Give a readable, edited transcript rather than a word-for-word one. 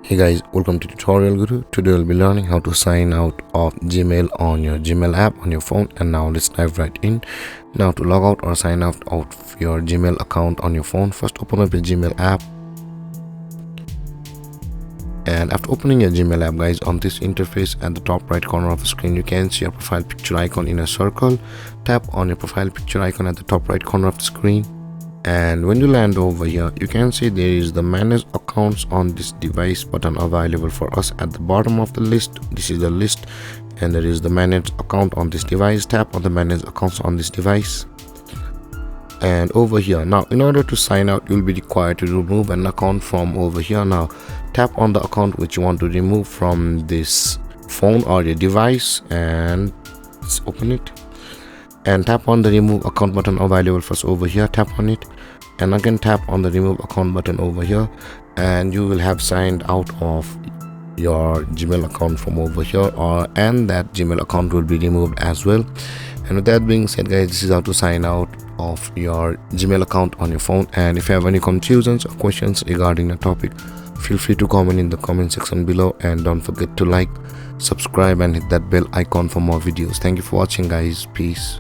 Hey guys, welcome to Tutorial Guru. Today we'll be learning how to sign out of Gmail on your Gmail app on your phone. And now let's dive right in. Now to log out or sign out of your Gmail account on your phone, first open up your Gmail app. And after opening your Gmail app, guys, on this interface at the top right corner of the screen, you can see your profile picture icon in a circle. Tap on your profile picture icon at the top right corner of the screen. And when you land over here, you can see there is the manage accounts on this device button available for us at the bottom of the list. This is the list, and there is the manage account on this device. Tap on the manage accounts on this device. And over here, now in order to sign out, you'll be required to remove an account from over here. Now tap on the account which you want to remove from this phone or your device, and let's open it. And tap on the remove account button available first over here. Tap on it, and again tap on the remove account button over here, and you will have signed out of your Gmail account from over here, and that Gmail account will be removed as well. And with that being said, guys, this is how to sign out of your Gmail account on your phone. And if you have any confusions or questions regarding the topic, feel free to comment in the comment section below, and don't forget to like, subscribe, and hit that bell icon for more videos. Thank you for watching, guys. Peace.